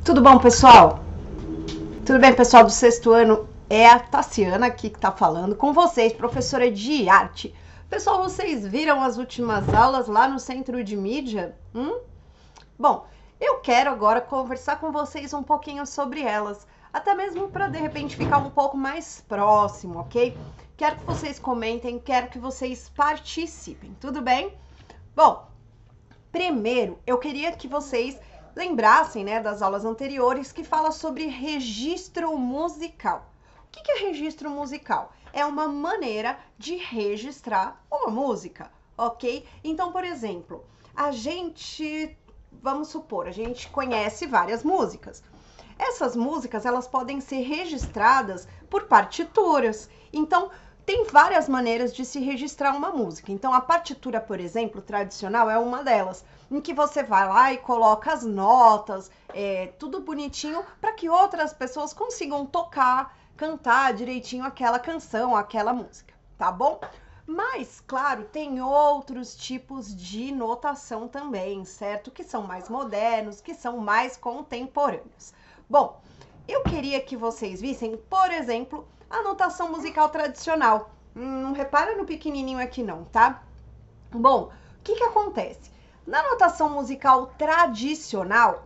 Tudo bom, pessoal? Tudo bem, pessoal do sexto ano? É a Tassiana aqui que tá falando com vocês, professora de arte. Pessoal, vocês viram as últimas aulas lá no Centro de Mídia? Bom, eu quero agora conversar com vocês um pouquinho sobre elas, até mesmo para de repente ficar um pouco mais próximo, ok? Quero que vocês comentem, quero que vocês participem, tudo bem? Bom, primeiro eu queria que vocês lembrassem, né, das aulas anteriores que fala sobre registro musical. O que é registro musical? É uma maneira de registrar uma música, ok? Então, por exemplo, vamos supor, a gente conhece várias músicas. Essas músicas, elas podem ser registradas por partituras. Então, tem várias maneiras de se registrar uma música. Então, a partitura, por exemplo, tradicional é uma delas, em que você vai lá e coloca as notas, tudo bonitinho, para que outras pessoas consigam tocar, cantar direitinho aquela canção, aquela música, tá bom? Mas, claro, tem outros tipos de notação também, certo? Que são mais modernos, que são mais contemporâneos. Bom, eu queria que vocês vissem, por exemplo, a notação musical tradicional. Não repara no pequenininho aqui não, tá? Bom, o que acontece? Na notação musical tradicional,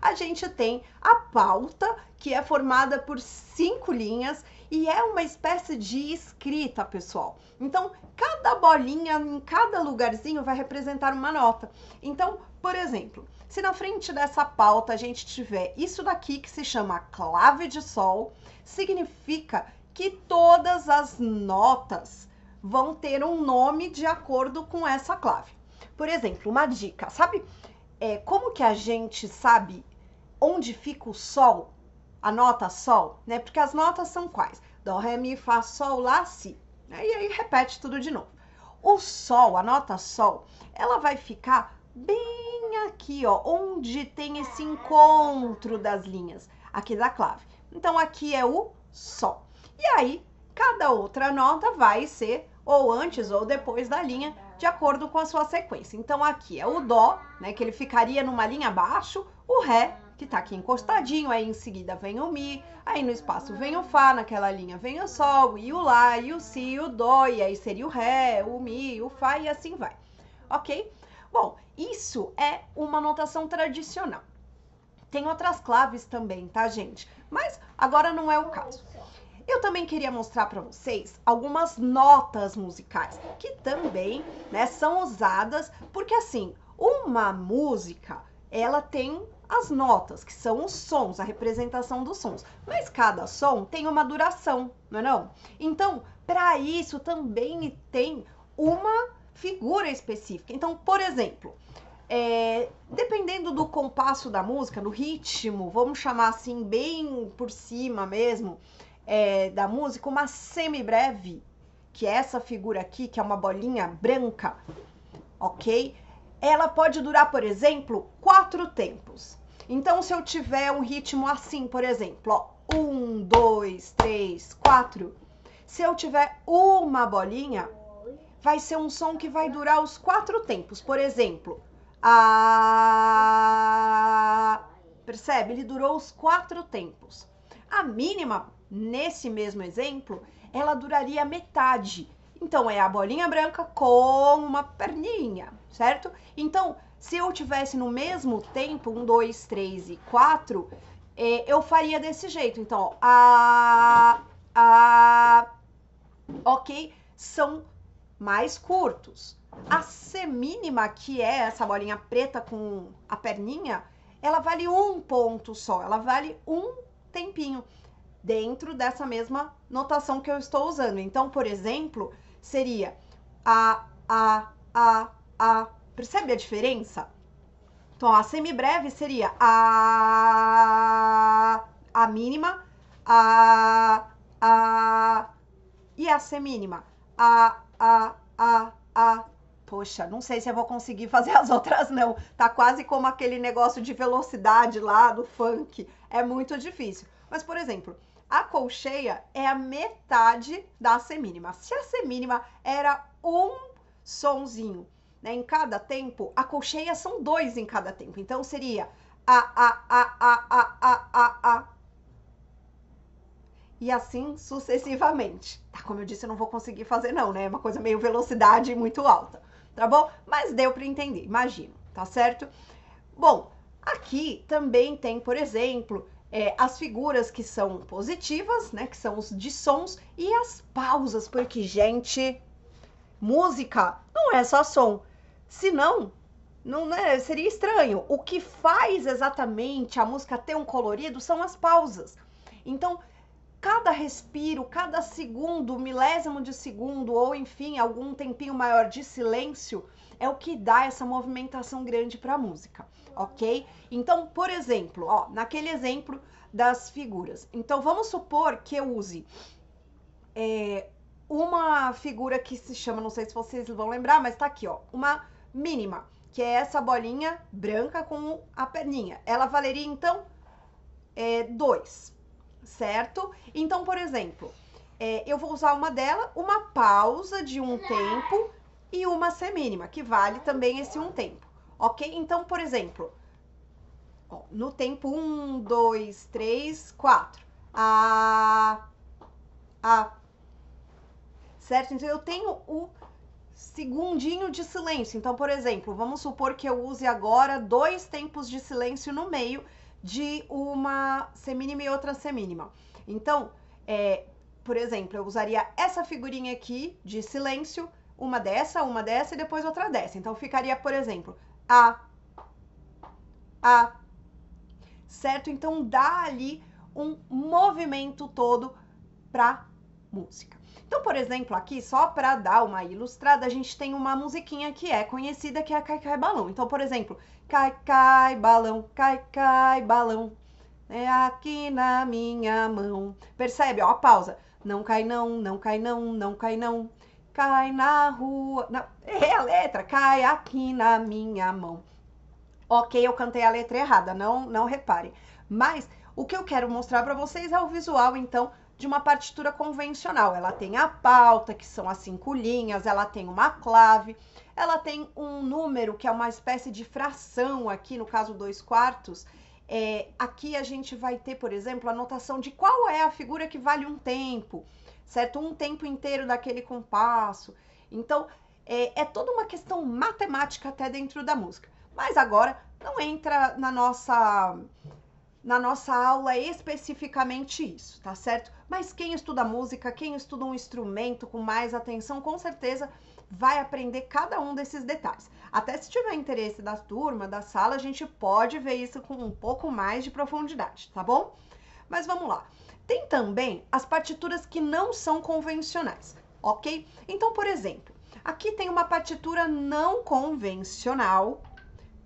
a gente tem a pauta, que é formada por 5 linhas e é uma espécie de escrita, pessoal. Então, cada bolinha em cada lugarzinho vai representar uma nota. Então, por exemplo, se na frente dessa pauta a gente tiver isso daqui que se chama clave de sol, significa que todas as notas vão ter um nome de acordo com essa clave. Por exemplo, uma dica, sabe como que a gente sabe onde fica o sol? A nota sol, né? Porque as notas são quais? Dó, ré, mi, fá, sol, lá, si. E aí repete tudo de novo. O sol, a nota sol, ela vai ficar bem aqui, ó, onde tem esse encontro das linhas, aqui da clave. Então, aqui é o sol. E aí, cada outra nota vai ser ou antes ou depois da linha, de acordo com a sua sequência. Então, aqui é o dó, né, que ele ficaria numa linha abaixo, o ré, que tá aqui encostadinho, aí em seguida vem o mi, aí no espaço vem o fá, naquela linha vem o sol, e o lá, e o si, e o dó, e aí seria o ré, o mi, o fá, e assim vai, ok? Bom, isso é uma notação tradicional. Tem outras claves também, tá, gente? Mas agora não é o caso. Eu também queria mostrar para vocês algumas notas musicais que também, né, são usadas, porque assim, uma música, ela tem as notas, que são os sons, a representação dos sons, mas cada som tem uma duração, não é não? Então, para isso também tem uma figura específica. Então, por exemplo, dependendo do compasso da música, do ritmo, vamos chamar assim, bem por cima mesmo, da música, uma semibreve, que é essa figura aqui, que é uma bolinha branca, ok? Ela pode durar, por exemplo, 4 tempos. Então, se eu tiver um ritmo assim, por exemplo, ó, 1, 2, 3, 4, se eu tiver uma bolinha, vai ser um som que vai durar os 4 tempos. Por exemplo, percebe? Ele durou os 4 tempos. A mínima, nesse mesmo exemplo, ela duraria metade. Então, é a bolinha branca com uma perninha, certo? Então, se eu tivesse no mesmo tempo, 1, 2, 3 e 4, eu faria desse jeito. Então, ok? São mais curtos. A semínima, que é essa bolinha preta com a perninha, ela vale um ponto só, ela vale um tempinho dentro dessa mesma notação que eu estou usando. Então, por exemplo, seria a. Percebe a diferença? Então, a semibreve seria a mínima, e a semínima, Poxa, não sei se eu vou conseguir fazer as outras não. Tá quase como aquele negócio de velocidade lá do funk. É muito difícil. Mas, por exemplo, a colcheia é a metade da semínima. Se a semínima era um sonzinho né, em cada tempo, a colcheia são 2 em cada tempo. Então seria a. E assim sucessivamente. Tá, como eu disse, eu não vou conseguir fazer não, né? É uma coisa meio velocidade muito alta, tá bom? Mas deu para entender, imagino, tá certo? Bom, aqui também tem, por exemplo, as figuras que são positivas, né? Que são os dissons e as pausas, porque, gente, música não é só som. Senão, não é, seria estranho. O que faz exatamente a música ter um colorido são as pausas. Então, cada respiro, cada segundo, milésimo de segundo, ou enfim, algum tempinho maior de silêncio, é o que dá essa movimentação grande para a música, ok? Então, por exemplo, ó, naquele exemplo das figuras. Então, vamos supor que eu use uma figura que se chama, não sei se vocês vão lembrar, mas tá aqui, ó, uma mínima, que é essa bolinha branca com a perninha. Ela valeria, então, 2, certo? Então, por exemplo, eu vou usar uma dela, uma pausa de um tempo e uma semínima, que vale também esse um tempo, ok? Então, por exemplo, ó, no tempo 1, 2, 3, 4, certo? Então, eu tenho o segundinho de silêncio. Então, por exemplo, vamos supor que eu use agora 2 tempos de silêncio no meio de uma semínima e outra semínima. Então, por exemplo, eu usaria essa figurinha aqui de silêncio, uma dessa e depois outra dessa. Então, ficaria, por exemplo, certo? Então, dá ali um movimento todo para música. Então, por exemplo, aqui, só para dar uma ilustrada, a gente tem uma musiquinha que é conhecida, que é a Cai Cai Balão. Então, por exemplo, cai, cai, balão, é aqui na minha mão. Percebe, ó, a pausa. Não cai não, não cai não, não cai não. Cai na rua. Não, errei a letra, cai aqui na minha mão. Ok, eu cantei a letra errada, não reparem. Mas o que eu quero mostrar para vocês é o visual, então, de uma partitura convencional. Ela tem a pauta, que são as 5 linhas, ela tem uma clave, ela tem um número, que é uma espécie de fração aqui, no caso 2/4. Aqui a gente vai ter, por exemplo, a notação de qual é a figura que vale um tempo, certo? Um tempo inteiro daquele compasso. Então, é toda uma questão matemática até dentro da música. Mas agora não entra na nossa aula especificamente isso, tá certo? Mas quem estuda música, quem estuda um instrumento com mais atenção, com certeza vai aprender cada um desses detalhes. Até se tiver interesse da turma, da sala, a gente pode ver isso com um pouco mais de profundidade, tá bom? Mas vamos lá. Tem também as partituras que não são convencionais, ok? Então, por exemplo, aqui tem uma partitura não convencional,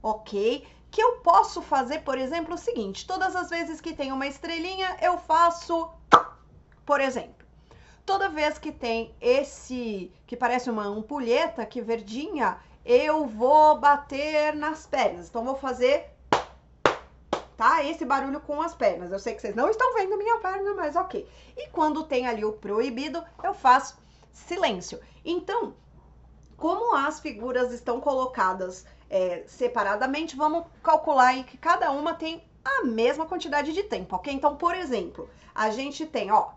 ok? Que eu posso fazer, por exemplo, o seguinte: todas as vezes que tem uma estrelinha, eu faço, por exemplo. Toda vez que tem esse, que parece uma ampulheta, que verdinha, eu vou bater nas pernas. Então, vou fazer, tá? Esse barulho com as pernas. Eu sei que vocês não estão vendo minha perna, mas ok. E quando tem ali o proibido, eu faço silêncio. Então, como as figuras estão colocadas separadamente, vamos calcular aí que cada uma tem a mesma quantidade de tempo, ok? Então, por exemplo, a gente tem, ó,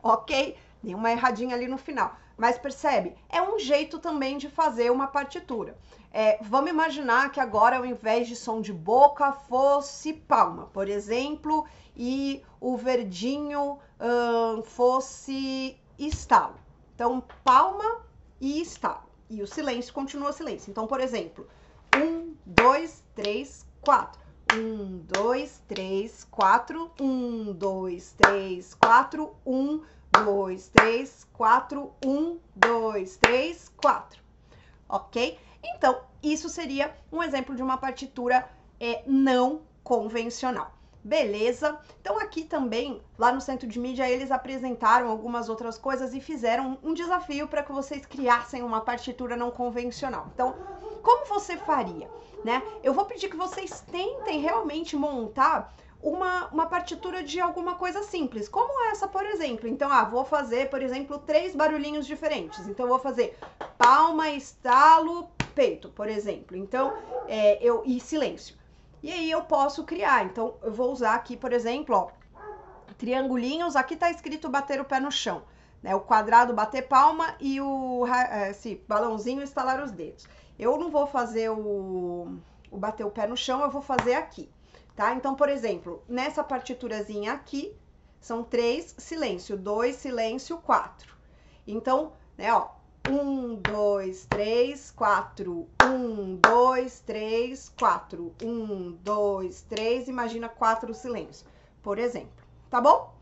ok? Dei uma erradinha ali no final. Mas percebe? É um jeito também de fazer uma partitura. Vamos imaginar que agora, ao invés de som de boca, fosse palma, por exemplo, e o verdinho fosse estalo. Então, palma e estalo. E o silêncio continua silêncio. Então, por exemplo, 1, 2, 3, 4. 1, 2, 3, 4. 1, 2, 3, 4. 1, 2, 3, 4. 1, 2, 3, 4. Ok? Então, isso seria um exemplo de uma partitura não convencional. Beleza? Então, aqui também, lá no Centro de Mídia, eles apresentaram algumas outras coisas e fizeram um desafio para que vocês criassem uma partitura não convencional. Então, como você faria, né? Eu vou pedir que vocês tentem realmente montar uma partitura de alguma coisa simples, como essa, por exemplo. Então, vou fazer, por exemplo, 3 barulhinhos diferentes. Então, eu vou fazer palma, estalo, peito, por exemplo. Então, e silêncio. E aí eu posso criar. Então, eu vou usar aqui, por exemplo, ó, triangulinhos. Aqui tá escrito bater o pé no chão, né? O quadrado bater palma e esse balãozinho estalar os dedos. Eu não vou fazer o bater o pé no chão, eu vou fazer aqui, tá? Então, por exemplo, nessa partiturazinha aqui, são 3, silêncio, 2, silêncio, 4. Então, né, ó, 1, 2, 3, 4, 1, 2, 3, 4, 1, 2, 3, imagina 4 silêncios, por exemplo, tá bom?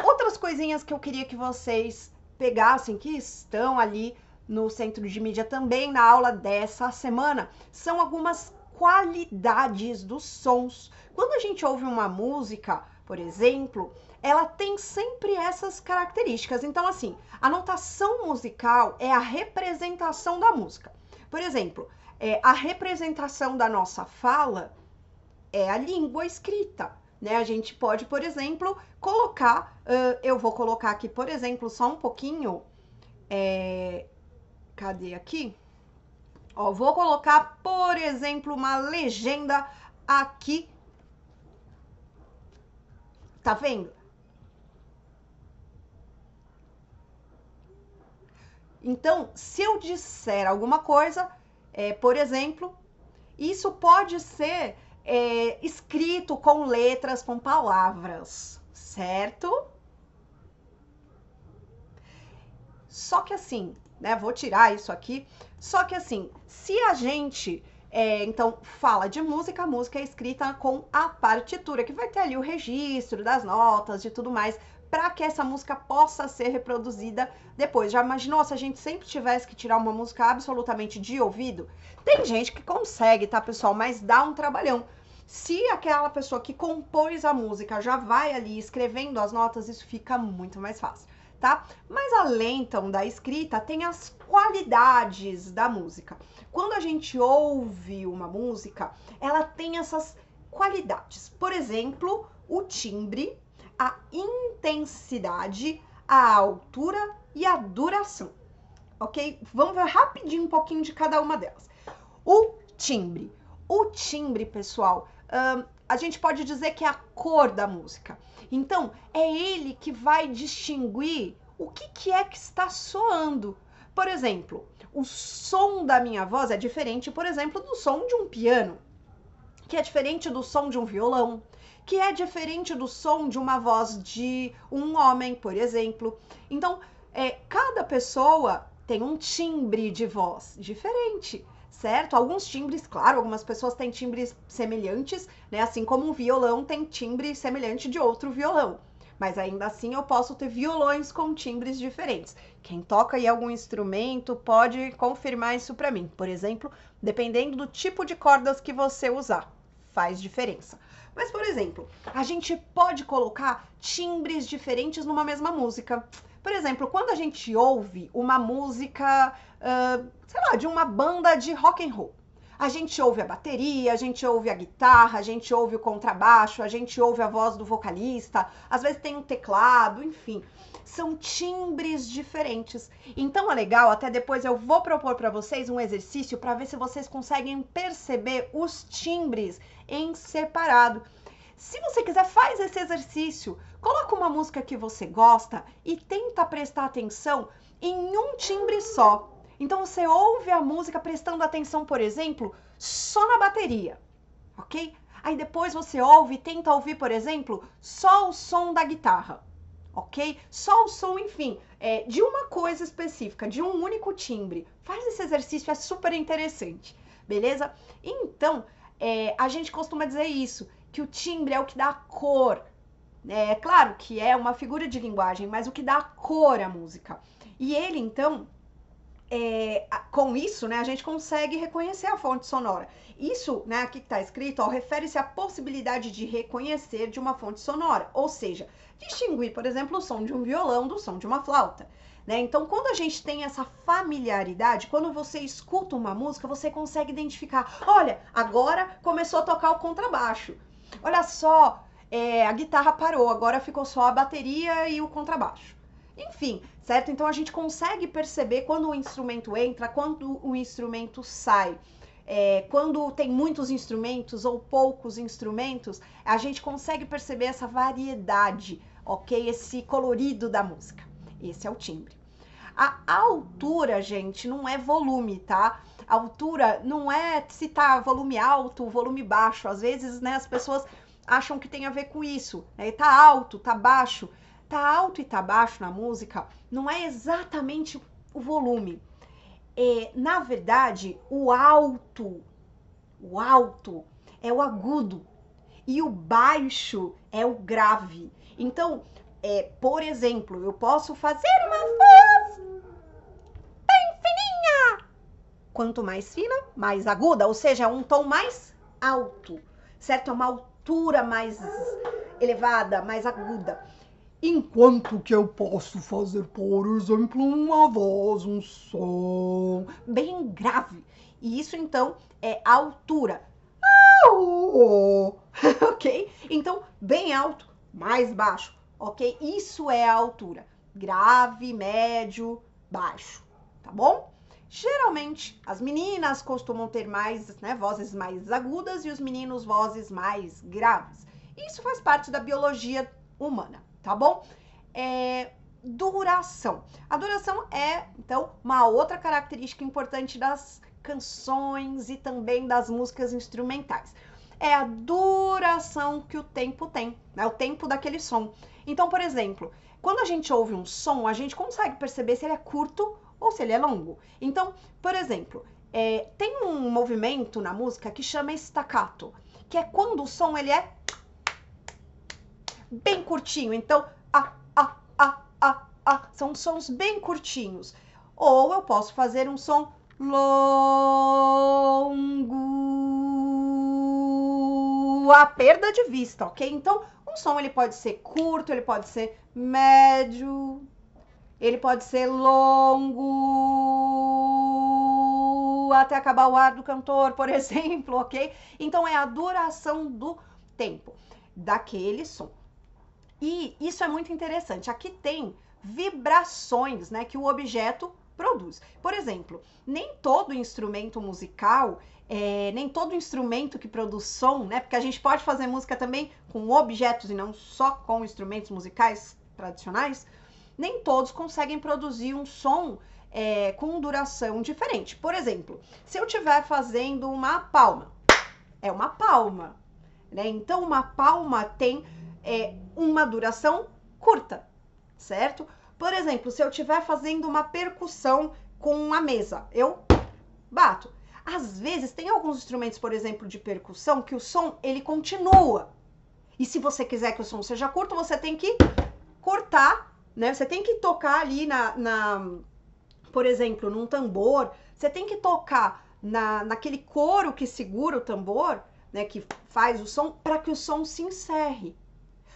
Outras coisinhas que eu queria que vocês pegassem, que estão ali no Centro de Mídia também, na aula dessa semana, são algumas qualidades dos sons. Quando a gente ouve uma música, por exemplo, ela tem sempre essas características. Então, assim, a notação musical é a representação da música. Por exemplo, a representação da nossa fala é a língua escrita, né? A gente pode, por exemplo, colocar, eu vou colocar aqui, por exemplo, só um pouquinho, cadê aqui? Ó, vou colocar, por exemplo, uma legenda aqui. Tá vendo? Então, se eu disser alguma coisa, por exemplo, isso pode ser escrito com letras, com palavras, certo? Só que assim, né, vou tirar isso aqui, só que assim, se a gente, então, fala de música, a música é escrita com a partitura, que vai ter ali o registro das notas, de tudo mais, para que essa música possa ser reproduzida depois. Já imaginou se a gente sempre tivesse que tirar uma música absolutamente de ouvido? Tem gente que consegue, tá, pessoal? Mas dá um trabalhão. Se aquela pessoa que compôs a música já vai ali escrevendo as notas, isso fica muito mais fácil, tá? Mas além, então, da escrita, tem as qualidades da música. Quando a gente ouve uma música, ela tem essas qualidades. Por exemplo, o timbre, a intensidade, a altura e a duração, ok? Vamos ver rapidinho um pouquinho de cada uma delas. O timbre. O timbre, pessoal, a gente pode dizer que é a cor da música. Então, é ele que vai distinguir o que é que está soando. Por exemplo, o som da minha voz é diferente, por exemplo, do som de um piano, que é diferente do som de um violão, que é diferente do som de uma voz de um homem, por exemplo. Então, cada pessoa tem um timbre de voz diferente, certo? Alguns timbres, claro, algumas pessoas têm timbres semelhantes, né? Assim como um violão tem timbre semelhante de outro violão. Mas ainda assim eu posso ter violões com timbres diferentes. Quem toca aí algum instrumento pode confirmar isso para mim. Por exemplo, dependendo do tipo de cordas que você usar, faz diferença. Mas, por exemplo, a gente pode colocar timbres diferentes numa mesma música. Por exemplo, quando a gente ouve uma música, sei lá, de uma banda de rock and roll, a gente ouve a bateria, a gente ouve a guitarra, a gente ouve o contrabaixo, a gente ouve a voz do vocalista, às vezes tem um teclado, enfim. São timbres diferentes. Então é legal, até depois eu vou propor para vocês um exercício para ver se vocês conseguem perceber os timbres em separado. Se você quiser, faz esse exercício. Coloca uma música que você gosta e tenta prestar atenção em um timbre só. Então você ouve a música prestando atenção, por exemplo, só na bateria, ok? Aí depois você ouve e tenta ouvir, por exemplo, só o som da guitarra, ok? Só o som, enfim, de uma coisa específica, de um único timbre. Faz esse exercício, é super interessante, beleza? Então, a gente costuma dizer isso, que o timbre é o que dá cor. É claro que é uma figura de linguagem, mas o que dá cor à música. E ele, então, com isso, né, a gente consegue reconhecer a fonte sonora. Isso, né, aqui que está escrito, refere-se à possibilidade de reconhecer de uma fonte sonora, ou seja, distinguir, por exemplo, o som de um violão do som de uma flauta. né? Então, quando a gente tem essa familiaridade, quando você escuta uma música, você consegue identificar, olha, agora começou a tocar o contrabaixo. Olha só, a guitarra parou, agora ficou só a bateria e o contrabaixo. Enfim, certo? Então a gente consegue perceber quando o instrumento entra, quando o instrumento sai. Quando tem muitos instrumentos ou poucos instrumentos, a gente consegue perceber essa variedade, ok? Esse colorido da música. Esse é o timbre. A altura, gente, não é volume, tá? A altura não é se tá volume alto, volume baixo. Às vezes, né, as pessoas acham que tem a ver com isso, né? Tá alto, tá baixo. Tá alto e tá baixo na música não é exatamente o volume. Na verdade, o alto é o agudo e o baixo é o grave. Então, por exemplo, eu posso fazer uma voz bem fininha. Quanto mais fina, mais aguda, ou seja, é um tom mais alto, certo? É uma altura mais elevada, mais aguda. Enquanto que eu posso fazer, por exemplo, uma voz, um som bem grave. E isso, então, é altura. Ok? Então, bem alto, mais baixo. Ok? Isso é a altura. Grave, médio, baixo. Tá bom? Geralmente, as meninas costumam ter mais, né, vozes mais agudas e os meninos vozes mais graves. Isso faz parte da biologia humana. Tá bom? Duração. A duração é, então, uma outra característica importante das canções e também das músicas instrumentais. É a duração que o tempo tem, né? O tempo daquele som. Então, por exemplo, quando a gente ouve um som, a gente consegue perceber se ele é curto ou se ele é longo. Então, por exemplo, tem um movimento na música que chama staccato, que é quando o som ele é bem curtinho, então são sons bem curtinhos. Ou eu posso fazer um som longo, a perda de vista, ok? Então, um som ele pode ser curto, ele pode ser médio, ele pode ser longo, até acabar o ar do cantor, por exemplo, ok? Então, é a duração do tempo daquele som. E isso é muito interessante. Aqui tem vibrações, né, que o objeto produz. Por exemplo, nem todo instrumento musical, nem todo instrumento que produz som, né, porque a gente pode fazer música também com objetos e não só com instrumentos musicais tradicionais, nem todos conseguem produzir um som com duração diferente. Por exemplo, se eu estiver fazendo uma palma, é uma palma, né? Então, uma palma tem uma duração curta, certo? Por exemplo, se eu estiver fazendo uma percussão com uma mesa, eu bato. Às vezes, tem alguns instrumentos, por exemplo, de percussão, que o som, ele continua. E se você quiser que o som seja curto, você tem que cortar, né? Você tem que tocar ali por exemplo, num tambor, você tem que tocar naquele couro que segura o tambor, né, que faz o som, para que o som se encerre.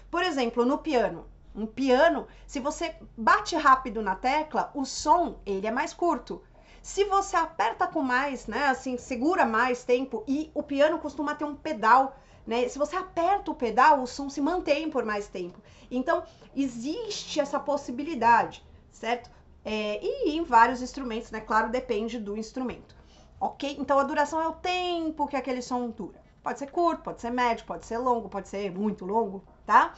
Por exemplo, no piano. Um piano, se você bate rápido na tecla, o som, ele é mais curto. Se você aperta com mais, né, assim, segura mais tempo, e o piano costuma ter um pedal, né? Se você aperta o pedal, o som se mantém por mais tempo. Então, existe essa possibilidade, certo? E em vários instrumentos, né? Claro, depende do instrumento, ok? Então, a duração é o tempo que aquele som dura. Pode ser curto, pode ser médio, pode ser longo, pode ser muito longo, tá?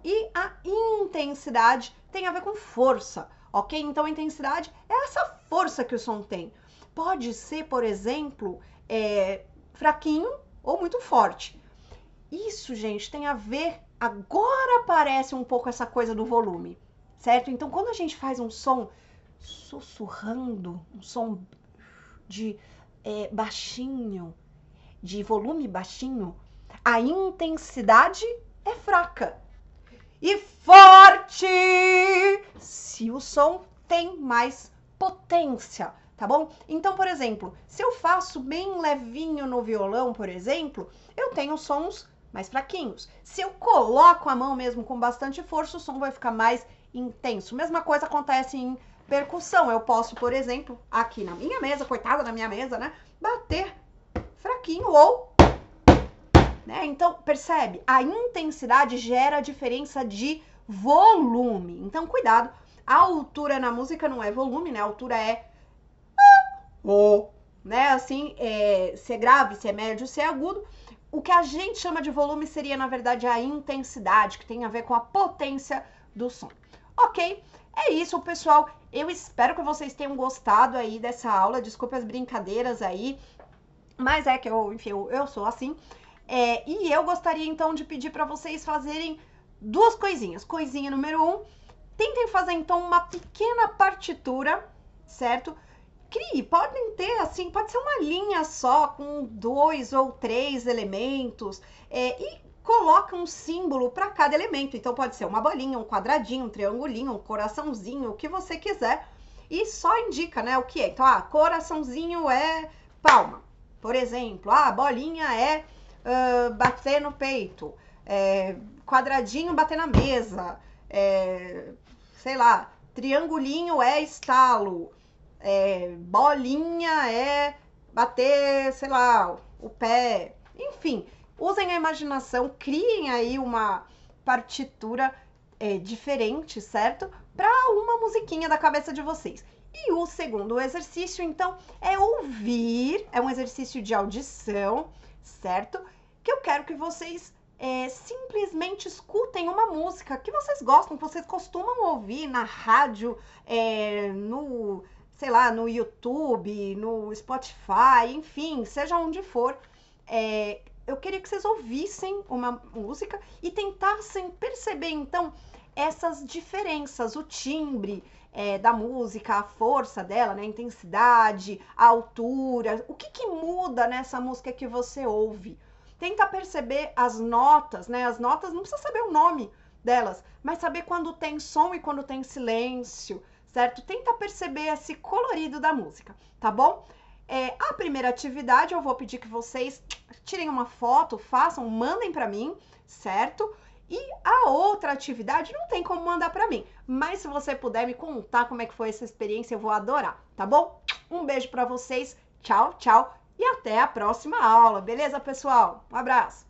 E a intensidade tem a ver com força, ok? Então, a intensidade é essa força que o som tem. Pode ser, por exemplo, fraquinho ou muito forte. Isso, gente, tem a ver... Agora aparece um pouco essa coisa do volume, certo? Então, quando a gente faz um som sussurrando, um som de baixinho, de volume baixinho, a intensidade é fraca. E forte se o som tem mais potência, tá bom? Então, por exemplo, se eu faço bem levinho no violão, por exemplo, eu tenho sons mais fraquinhos. Se eu coloco a mão mesmo com bastante força, o som vai ficar mais intenso. Mesma coisa acontece em percussão. Eu posso, por exemplo, aqui na minha mesa, coitada da minha mesa, né? Bater fraquinho ou... né? Então, percebe? A intensidade gera diferença de volume. Então, cuidado. A altura na música não é volume, né? A altura é... o, né? Assim, se é grave, se é médio, se é agudo. O que a gente chama de volume seria, na verdade, a intensidade, que tem a ver com a potência do som. Ok? É isso, pessoal. Eu espero que vocês tenham gostado aí dessa aula. Desculpe as brincadeiras aí, mas é que eu sou assim. E eu gostaria, então, de pedir para vocês fazerem duas coisinhas. Coisinha número 1, tentem fazer, então, uma pequena partitura, certo? Crie, podem ter, assim, pode ser uma linha só, com 2 ou 3 elementos, e coloca um símbolo para cada elemento. Então, pode ser uma bolinha, um quadradinho, um triangulinho, um coraçãozinho, o que você quiser. E só indica, né, o que é. Então, coraçãozinho é palma, por exemplo. Bolinha é bater no peito. Quadradinho, bater na mesa. Sei lá, triangulinho é estalo. Bolinha é bater, sei lá, o pé. Enfim, usem a imaginação, criem aí uma partitura diferente, certo? Para uma musiquinha da cabeça de vocês. E o segundo exercício, então, é ouvir, é um exercício de audição, certo? Que eu quero que vocês simplesmente escutem uma música que vocês gostam, que vocês costumam ouvir na rádio, no... sei lá, no YouTube, no Spotify, enfim, seja onde for. Eu queria que vocês ouvissem uma música e tentassem perceber, então, essas diferenças, o timbre da música, a força dela, né, a intensidade, a altura, o que muda nessa música que você ouve. Tenta perceber as notas, né, as notas, não precisa saber o nome delas, mas saber quando tem som e quando tem silêncio, certo? Tenta perceber esse colorido da música, tá bom? A primeira atividade, eu vou pedir que vocês tirem uma foto, façam, mandem para mim, certo? E a outra atividade não tem como mandar para mim, mas se você puder me contar como é que foi essa experiência, eu vou adorar, tá bom? Um beijo para vocês, tchau, tchau, e até a próxima aula, beleza, pessoal? Um abraço!